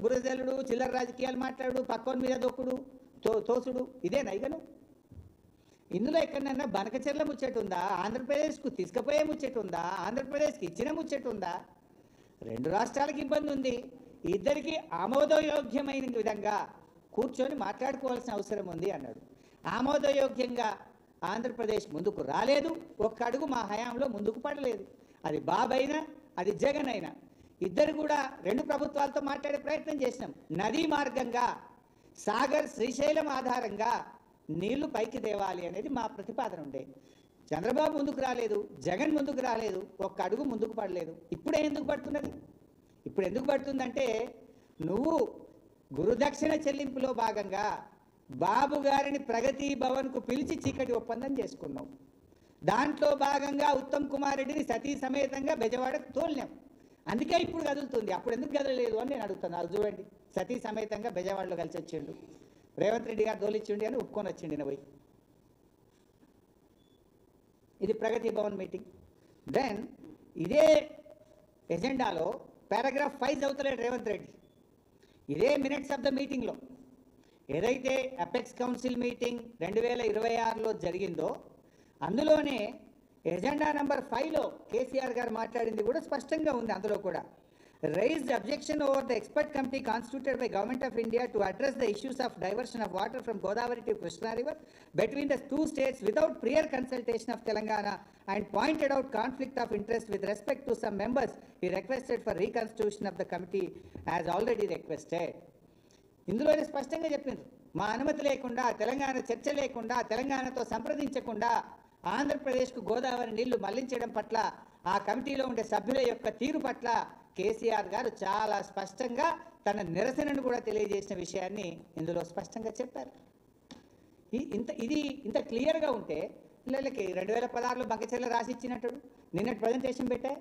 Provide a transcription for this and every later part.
బురదలుడు, చిల్లర రాజకీయాలు మాట్లాడు, పక్కన మీద దొక్కుడు, తోసుడు, ఇదే నైగను. ఇందులో ఎక్కడన్నా బనకచెర్ల ముచ్చట ఉందా? ఆంధ్రప్రదేశ్కు తీసుకుపోయే ముచ్చట ఉందా? ఆంధ్రప్రదేశ్కి ఇచ్చిన ముచ్చట ఉందా? రెండు రాష్ట్రాలకు ఇబ్బంది ఉంది. ఇద్దరికి ఆమోదయోగ్యమైన విధంగా కూర్చొని మాట్లాడుకోవాల్సిన అవసరం ఉంది అన్నాడు. ఆమోదయోగ్యంగా ఆంధ్రప్రదేశ్ ముందుకు రాలేదు, ఒక్క అడుగు మా హయాంలో ముందుకు పడలేదు. అది బాబు అయినా అది జగన్ అయినా ఇద్దరు కూడా రెండు ప్రభుత్వాలతో మాట్లాడే ప్రయత్నం చేసినాం. నదీ మార్గంగా సాగర్ శ్రీశైలం ఆధారంగా నీళ్లు పైకి తేవాలి అనేది మా ప్రతిపాదన ఉండే. చంద్రబాబు ముందుకు రాలేదు, జగన్ ముందుకు రాలేదు, ఒక్క అడుగు ముందుకు పడలేదు. ఇప్పుడే ఎందుకు పడుతున్నది? ఇప్పుడు ఎందుకు పడుతుందంటే నువ్వు గురుదక్షిణ చెల్లింపులో భాగంగా బాబు గారిని ప్రగతి భవన్కు పిలిచి చీకటి ఒప్పందం చేసుకున్నావు. దాంట్లో భాగంగా ఉత్తమ్ కుమార్ రెడ్డిని సతీ సమేతంగా బెజవాడకు తోలినాం. అందుకే ఇప్పుడు కదులుతుంది. అప్పుడు ఎందుకు కదలలేదు అని నేను అడుగుతాను. అది చూడండి, సతీ సమేతంగా బెజవాడలో కలిసి వచ్చిండు, రేవంత్ రెడ్డి గారు తోలిచ్చిండి అని ఒప్పుకొని వచ్చిండి పోయి. ఇది ప్రగతి భవన్ మీటింగ్. దెన్ ఇదే ఎజెండాలో పారాగ్రాఫ్ 5 చదువుతలేడు రేవంత్ రెడ్డి. ఇదే మినిట్స్ ఆఫ్ ద మీటింగ్లో ఏదైతే అపెక్స్ కౌన్సిల్ మీటింగ్ 2026లో జరిగిందో అందులోనే ఎజెండా నెంబర్ 5లో కేసీఆర్ గారు మాట్లాడింది కూడా స్పష్టంగా ఉంది. అందులో కూడా raised objection over the expert committee constituted by Government of India to address the issues of diversion of water from Godavari to Krishna River between the two states without prior consultation of Telangana, and pointed out conflict of interest with respect to some members. He requested for reconstitution of the committee as already requested. ఇందులోనే స్పష్టంగా చెప్పింది, మా అనుమతి లేకుండా, తెలంగాణ చర్చ లేకుండా, తెలంగాణతో సంప్రదించకుండా ఆంధ్రప్రదేశ్కు గోదావరి నీళ్లు మళ్లించడం పట్ల, ఆ కమిటీలో ఉండే సభ్యుల యొక్క తీరు పట్ల కేసీఆర్ గారు చాలా స్పష్టంగా తన నిరసనను కూడా తెలియజేసిన విషయాన్ని ఇందులో స్పష్టంగా చెప్పారు. ఇంత క్లియర్గా ఉంటే పిల్లలకి 2016లో బంకచెర్ల రాసి ఇచ్చినట్టు నిన్నటి ప్రజెంటేషన్ పెట్టా.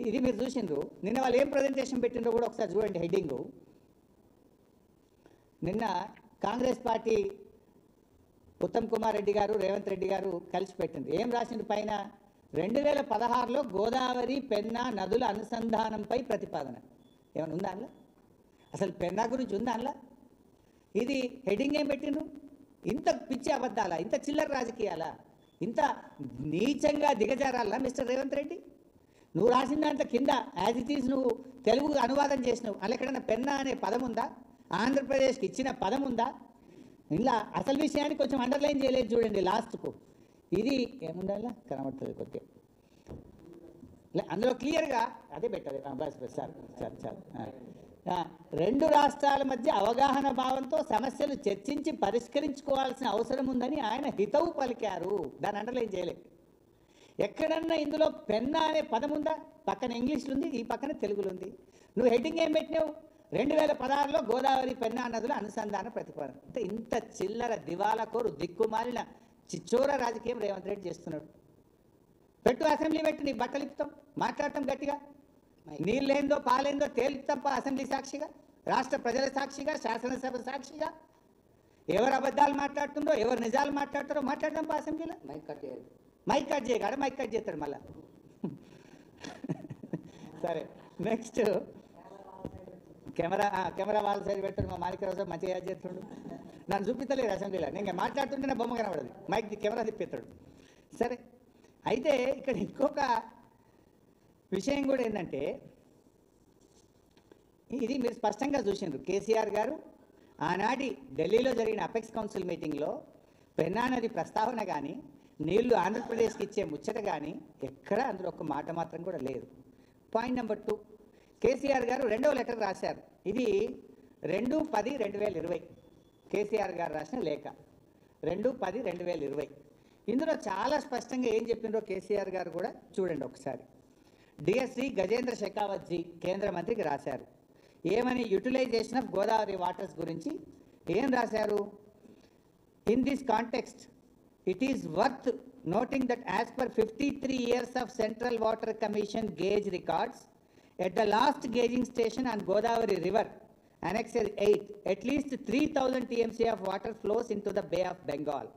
ఇది మీరు చూసిండ్రు. నిన్న వాళ్ళు ఏం ప్రజెంటేషన్ పెట్టిండ్రో కూడా ఒకసారి చూడండి. హెడ్డింగు నిన్న కాంగ్రెస్ పార్టీ ఉత్తమ్ కుమార్ రెడ్డి గారు, రేవంత్ రెడ్డి గారు కలిసి పెట్టింది. ఏం రాసింది పైన? 2016లో గోదావరి పెన్నా నదుల అనుసంధానంపై ప్రతిపాదన. ఏమైనా ఉందా అందులో? అసలు పెన్నా గురించి ఉందా అందులో? ఇది హెడ్డింగ్ ఏం పెట్టిండ్రు? ఇంత పిచ్చి అబద్ధాలా? ఇంత చిల్లర రాజకీయాలా? ఇంత నీచంగా దిగజారాలా మిస్టర్ రేవంత్ రెడ్డి? నువ్వు రాసిన దాంట్లో కింద యాజ్ ఇట్ ఈజ్ నువ్వు తెలుగు అనువాదం చేసినావు. అలా ఎక్కడన్నా పెన్నా అనే పదం ఉందా? ఆంధ్రప్రదేశ్కి ఇచ్చిన పదం ఉందా? ఇలా అసలు విషయాన్ని కొంచెం అండర్లైన్ చేయలేదు చూడండి లాస్ట్కు. ఇది ఏముండాలా కనబడుతుంది కొద్దిగా. అందులో క్లియర్గా అదే పెట్టాలి. బస్ సార్ రెండు రాష్ట్రాల మధ్య అవగాహన భావంతో సమస్యలు చర్చించి పరిష్కరించుకోవాల్సిన అవసరం ఉందని ఆయన హితవు పలికారు. దాన్ని అండర్లైన్ చేయలేదు. ఎక్కడన్నా ఇందులో పెన్నా అనే పదం ఉందా? పక్కన ఇంగ్లీష్లో ఉంది, ఈ పక్కన తెలుగులో ఉంది. నువ్వు హెడ్డింగ్ ఏం పెట్టినావు? 2016లో గోదావరి పెన్నా నదుల అనుసంధాన ప్రతిపాదన. అంటే ఇంత చిల్లర దివాలా కోరు దిక్కుమాలిన చిచ్చోర రాజకీయం రేవంత్ రెడ్డి చేస్తున్నాడు. పెట్టు, అసెంబ్లీ పెట్టి నీ బట్టలు ఇప్పుతాం, మాట్లాడటం గట్టిగా. నీళ్ళేందో పాలేందో తేలిస్తాంప అసెంబ్లీ సాక్షిగా, రాష్ట్ర ప్రజల సాక్షిగా, శాసనసభ సాక్షిగా. ఎవరు అబద్ధాలు మాట్లాడుతుందో, ఎవరు నిజాలు మాట్లాడుతారో మాట్లాడదాం అసెంబ్లీలో. మైక్ కట్ చేయగాడ మైక్ కట్ చేస్తాడు మళ్ళా. సరే, నెక్స్ట్ కెమెరా వాళ్ళ సైడ్ పెట్టాడు. మా మాణిక్యరావు మంచిగా యాడ్ చేస్తుండు. నన్ను చూపిస్తలేదు అసెంబ్లీలో. నేను మాట్లాడుతుంటేనే బొమ్మ కనబడదు, మైక్ కెమెరా తిప్పిస్తాడు. సరే, అయితే ఇక్కడ ఇంకొక విషయం కూడా ఏంటంటే, ఇది మీరు స్పష్టంగా చూసిండ్రు. కేసీఆర్ గారు ఆనాటి ఢిల్లీలో జరిగిన అపెక్స్ కౌన్సిల్ మీటింగ్లో పెన్నా నది ప్రస్తావన కానీ, నీళ్లు ఆంధ్రప్రదేశ్కి ఇచ్చే ముచ్చట కానీ ఎక్కడ అందులో ఒక్క మాట మాత్రం కూడా లేదు. పాయింట్ నెంబర్ 2, కేసీఆర్ గారు 2వ లెటర్ రాశారు. ఇది 2/10/2020 కేసీఆర్ గారు రాసిన లేఖ. 2/10/2020. ఇందులో చాలా స్పష్టంగా ఏం చెప్పిండ్రో కేసీఆర్ గారు కూడా చూడండి ఒకసారి. డిఎస్ శ్రీ గజేంద్ర షెకావత్ జీ కేంద్ర మంత్రికి రాశారు. ఏమని? యూటిలైజేషన్ ఆఫ్ గోదావరి వాటర్స్ గురించి ఏం రాశారు? In this context it is worth noting that as per 53 years of Central Water Commission gauge records, at the last gauging station on Godavari River, Annexure 8, at least 3,000 TMC of water flows into the Bay of Bengal.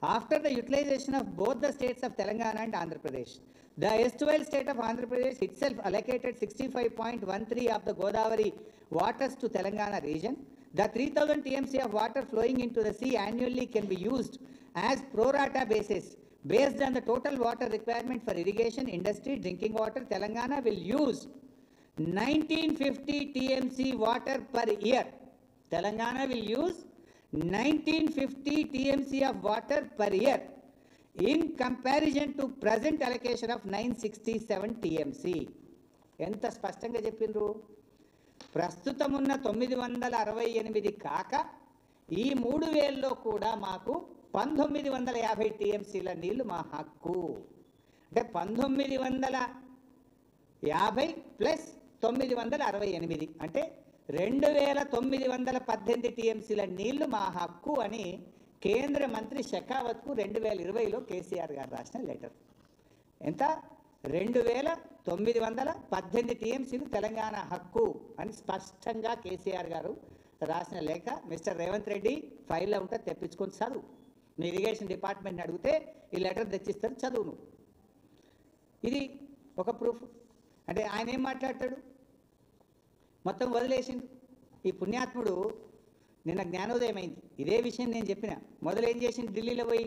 after the utilization of both the states of Telangana and Andhra Pradesh. The erstwhile state of Andhra Pradesh itself allocated 65.13 of the Godavari waters to Telangana region. The 3000 TMC of water flowing into the sea annually can be used as pro rata basis. Based on the total water requirement for irrigation, industry, drinking water, Telangana will use 1950 TMC water per year. Telangana will use 1950 TMC of water per year in comparison to present allocation of 967 TMC. ఎంత స్పష్టంగా చెప్పిండ్రు. ప్రస్తుతం ఉన్న 968 కాక ఈ 3000లో కూడా మాకు 1950 TMCల నీళ్లు మా హక్కు. అంటే 1950 ప్లస్ 968 అంటే 2918 TMCల నీళ్లు మా హక్కు అని కేంద్ర మంత్రి షెకావత్కు 2020లో కేసీఆర్ గారు రాసిన లెటర్. ఎంత? 2918 TMCలు తెలంగాణ హక్కు అని స్పష్టంగా కేసీఆర్ గారు రాసిన లేఖ మిస్టర్ రేవంత్ రెడ్డి ఫైల్లో ఉంటే తెప్పించుకొని చదువు. మీ ఇరిగేషన్ డిపార్ట్మెంట్ని అడిగితే ఈ లెటర్ తెచ్చిస్తారు, చదువును. ఇది ఒక ప్రూఫ్. అంటే ఆయన ఏం మాట్లాడతాడు, మొత్తం వదిలేసిండు. ఈ పుణ్యాత్ముడు నిన్న జ్ఞానోదయం అయింది, ఇదే విషయం నేను చెప్పిన. మొదలు ఏం చేసిండు, ఢిల్లీలో పోయి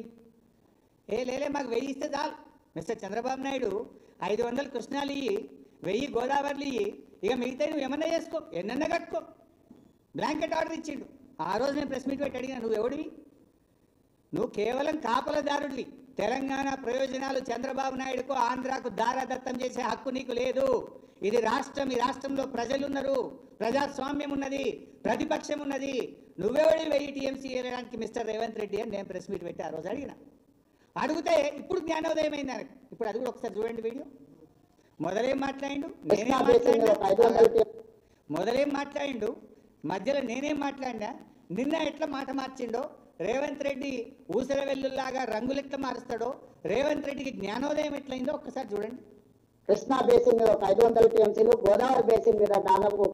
లేలే మాకు 1000 ఇస్తే చాలు, మిస్టర్ చంద్రబాబు నాయుడు 500 కృష్ణాలు ఇయ్యి, 1000 గోదావరిలు ఇయ్యి, ఇక మిగతా నువ్వు ఏమన్నా చేసుకో, ఎన్నన్నా కట్టుకో, బ్లాంకెట్ ఆర్డర్ ఇచ్చిండు. ఆ రోజు నేను ప్రెస్ మీట్ పెట్టి అడిగిన, నువ్వు ఎవడివి? నువ్వు కేవలం కాపలదారుడివి. తెలంగాణ ప్రయోజనాలు చంద్రబాబు నాయుడుకు ఆంధ్రాకు దారాదత్తం చేసే హక్కు నీకు లేదు. ఇది రాష్ట్రం, ఈ రాష్ట్రంలో ప్రజలున్నారు, ప్రజాస్వామ్యం ఉన్నది, ప్రతిపక్షం ఉన్నది. నువ్వెవడి 1000 TMC వేయడానికి మిస్టర్ రేవంత్ రెడ్డి అని నేను ప్రెస్ మీట్ పెట్టి ఆ రోజు అడిగితే ఇప్పుడు జ్ఞానోదయం అయింది ఆయనకు. ఇప్పుడు అది కూడా ఒకసారి చూడండి వీడియో. మొదలేం మాట్లాడిండు, మధ్యలో నేనేం మాట్లాడినా, నిన్న ఎట్లా మాట మార్చిండో, రేవంత్ రెడ్డి ఊసర వెల్లుల్లాగా రంగులు ఎట్లా మారుస్తాడో, రేవంత్ రెడ్డికి జ్ఞానోదయం ఎట్లయిందో ఒక్కసారి చూడండి. కృష్ణా బేసిన్ మీద 500 TMCలు, గోదావరి బేసిన్ మీద దాదాపు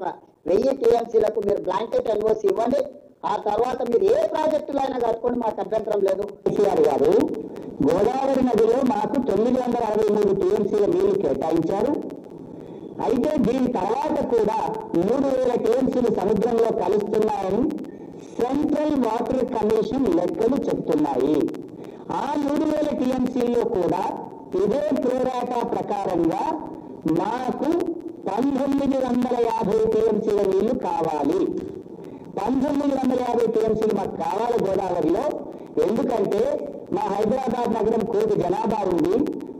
1000 TMCలకు మీరు బ్లాంకెట్ ఎన్ఓసి ఇవ్వండి. ఆ తర్వాత మీరు ఏ ప్రాజెక్టులు అయినా కట్టుకోండి, మాకు అభ్యంతరం లేదు. కేసీఆర్ గారు గోదావరి నదిలో మాకు 963 TMCల నీళ్లు కేటాయించారు. అయితే దీని తర్వాత కూడా 3000 TMCలు సముద్రంలో కలుస్తున్నాయని సెంట్రల్ వాటర్ కమిషన్ లెక్కలు చెప్తున్నాయి. ఆ 3000 TMCల్లో కూడా ఇదే ప్రోరాటా ప్రకారంగా మాకు 1950 TMCల నీళ్లు కావాలి. 1950 TMCలు మాకు కావాలి గోదావరిలో. ఎందుకంటే మా హైదరాబాద్ నగరం 1 కోటి జనాభా ఉంది,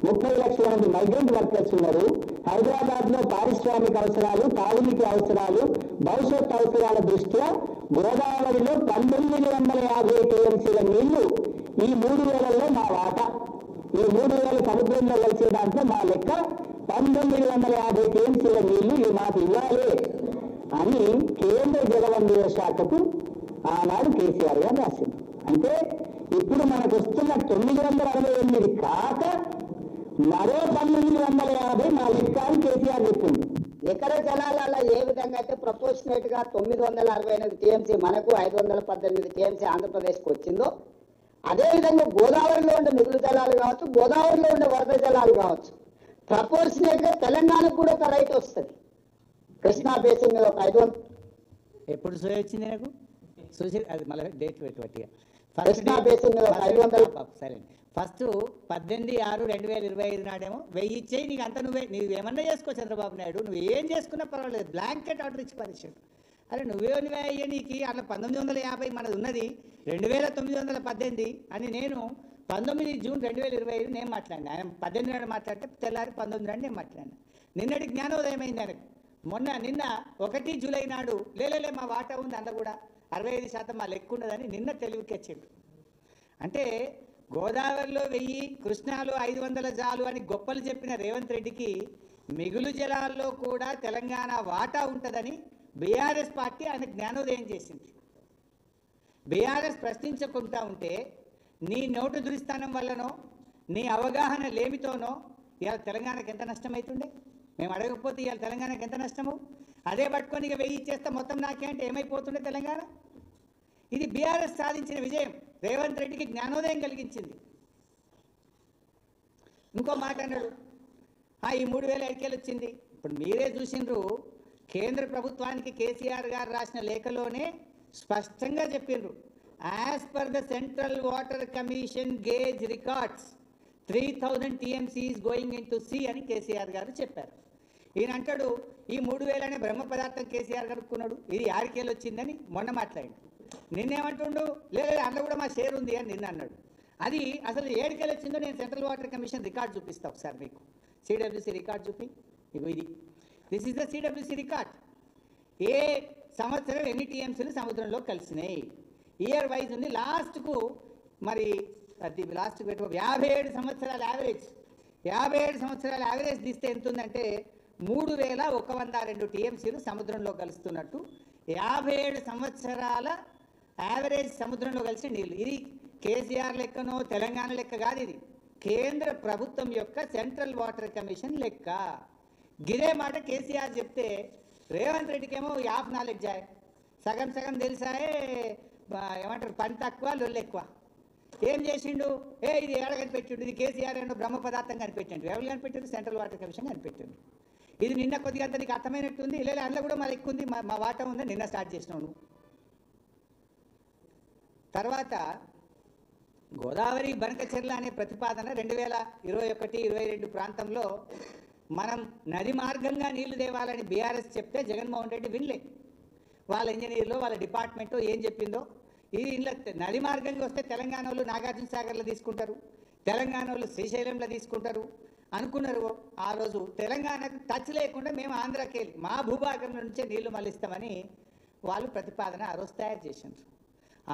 30 లక్షల మంది మైగ్రెంట్ వర్కర్స్ ఉన్నారు. హైదరాబాద్ లో పారిశ్రామిక అవసరాలు, తాగునీటి అవసరాలు, భవిష్యత్ అవసరాల దృష్ట్యా గోదావరిలో 1950 TMCల నీళ్లు ఈ 3000లో మా వాటా. ఈ 3000 సముద్రంలో కలిసే దాంట్లో మా లెక్క 1950 TMCల నీళ్లు ఈ మాకు ఇవ్వాలి అని కేంద్ర జలవనరుల శాఖకు ఆనాడు కేసీఆర్ గారు రాసింది. అంటే ఇప్పుడు మనకు వస్తున్న 968 కాక మరో 1950 మా లెక్క అని కేసీఆర్ చెప్పింది. ఎకర జలాల ఏ విధంగా అయితే ప్రపోర్షనేట్ గా 968 TMC మనకు, 518 TMC ఆంధ్రప్రదేశ్కి వచ్చిందో, అదేవిధంగా గోదావరిలో ఉండే మిగులు జలాలు కావచ్చు, గోదావరిలో ఉండే వరద జలాలు కావచ్చు, ప్రపోర్షనేట్ గా తెలంగాణకు కూడా ఒక రైట్ వస్తుంది. కృష్ణా బేసిన్ మీద 500 ఎప్పుడు సోయ వచ్చింది నాకు చూసి అది మళ్ళీ డేట్ పెట్టి కృష్ణా బేసిన్ మీద 500 సరే. ఫస్ట్ 18/6/2025 నాడేమో 1000 ఇచ్చేయి, నీకు అంత నువ్వేమన్నా చేసుకో చంద్రబాబు నాయుడు, నువ్వు ఏం చేసుకున్నా పర్వాలేదు, బ్లాంకెట్ ఆర్డర్ ఇచ్చి పరిచాడు. అరే నువ్వే అయ్యే నీకు అట్లా 1950 మనది ఉన్నది 2918 అని నేను 19 జూన్ 2025 నేను మాట్లాడినా. ఆయన 18 నాడు మాట్లాడితే తెల్లారి 19 నాడు నేను మాట్లాడినా. నిన్నటి జ్ఞానోదయం అయింది ఆయనకు. నిన్న 1 జూలై నాడు లేలే మా వాటా ఉంది అందులో కూడా 65% మా లెక్క ఉన్నదని నిన్న తెలివికెచ్చిండు. అంటే గోదావరిలో 1000, కృష్ణాలో 500 చాలు అని గొప్పలు చెప్పిన రేవంత్ రెడ్డికి మిగులు జలాల్లో కూడా తెలంగాణ వాటా ఉంటుందని బీఆర్ఎస్ పార్టీ ఆయన జ్ఞానోదయం చేసింది. బీఆర్ఎస్ ప్రశ్నించకుండా ఉంటే నీ నోటు దురిస్థానం వల్లనో నీ అవగాహన లేమితోనో ఇవాళ తెలంగాణకు ఎంత నష్టమవుతుండే? మేము అడగకపోతే ఇవాళ తెలంగాణకు ఎంత నష్టము? అదే పట్టుకొని ఇక 1000 ఇచ్చేస్తే మొత్తం నాకే అంటే ఏమైపోతుండే తెలంగాణ? ఇది బీఆర్ఎస్ సాధించిన విజయం, రేవంత్ రెడ్డికి జ్ఞానోదయం కలిగించింది. ఇంకో మాట అన్నాడు, ఈ 3000 ఎడికేలు వచ్చింది. ఇప్పుడు మీరే చూసిండ్రు, కేంద్ర ప్రభుత్వానికి కేసీఆర్ గారు రాసిన లేఖలోనే స్పష్టంగా చెప్పిండ్రు, as per the Central Water Commission gauge records 3000 TMCs going into sea అని కేసీఆర్ గారు చెప్పారు. ఈయన అంటాడు ఈ 3000 అనే బ్రహ్మ పదార్థం కేసీఆర్ కనుక్కున్నాడు, ఇది 6 వచ్చిందని మొన్న మాట్లాడి. నిన్నేమంటుండు, లేదు అందులో కూడా మా షేర్ ఉంది అని నిన్న అన్నాడు. అది అసలు 7 వచ్చిందో నేను సెంట్రల్ వాటర్ కమిషన్ రికార్డ్ చూపిస్తా ఒకసారి మీకు. సిడబ్ల్యూసీ రికార్డ్ చూపి, ఇగో ఇది, this is the CWC record. ఏ సంవత్సరం ఎన్ని టీఎంసీలు సముద్రంలో కలిసినాయి, ఇయర్ వైజ్ ఉంది. లాస్ట్కు మరి అది లాస్ట్కు పెట్టు 57 సంవత్సరాల యావరేజ్, 57 సంవత్సరాల యావరేజ్ తీస్తే ఎంత ఉందంటే 3102 టీఎంసీలు సముద్రంలో కలుస్తున్నట్టు. 57 సంవత్సరాల యావరేజ్ సముద్రంలో కలిసిన నీళ్ళు. ఇది కేసీఆర్ లెక్కనో తెలంగాణ లెక్క కాదు, ఇది కేంద్ర ప్రభుత్వం యొక్క సెంట్రల్ వాటర్ కమిషన్ లెక్క. గిదే మాట కేసీఆర్ చెప్తే రేవంత్ రెడ్డికి ఏమో యాఫ్ నాలెడ్జ్ ఆయే, సగం సగం తెలిసాయే, ఏమంటారు పని తక్కువ లొల్లు ఎక్కువ. ఏం చేసిండు, ఇది ఏడ కనిపెట్టిండు, ఇది కేసీఆర్ ఏంటో బ్రహ్మ పదార్థం కనిపెట్టిండు. ఎవరు కనిపెట్టిండు, సెంట్రల్ వాటర్ కమిషన్ కనిపెట్టిండు. ఇది నిన్న కొద్దిగా అంత నీకు అర్థమైనట్టుంది, లేదా అందులో కూడా మరి ఎక్కువ ఉంది, మా వాటా ఉందని నిన్న స్టార్ట్ చేసినావు నువ్వు. తర్వాత గోదావరి బనకచెర్ల అనే ప్రతిపాదన 2021-22 ప్రాంతంలో మనం నది మార్గంగా నీళ్లు తేవాలని బీఆర్ఎస్ చెప్తే జగన్మోహన్ రెడ్డి వినలే. వాళ్ళ ఇంజనీర్లు వాళ్ళ డిపార్ట్మెంటు ఏం చెప్పిందో, ఇది ఇలా నది మార్గంగా వస్తే తెలంగాణ వాళ్ళు నాగార్జున సాగర్లో తీసుకుంటారు, తెలంగాణ వాళ్ళు శ్రీశైలంలో తీసుకుంటారు అనుకున్నారు. ఆ రోజు తెలంగాణకు టచ్ లేకుండా మేము ఆంధ్రాకి వెళ్ళి మా భూభాగం నుంచే నీళ్లు మళ్ళిస్తామని వాళ్ళు ప్రతిపాదన ఆ రోజు తయారు చేశారు.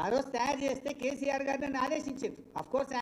ఆ రోజు తయారు చేస్తే కేసీఆర్ గారు నన్ను ఆదేశించారు. అఫ్కోర్స్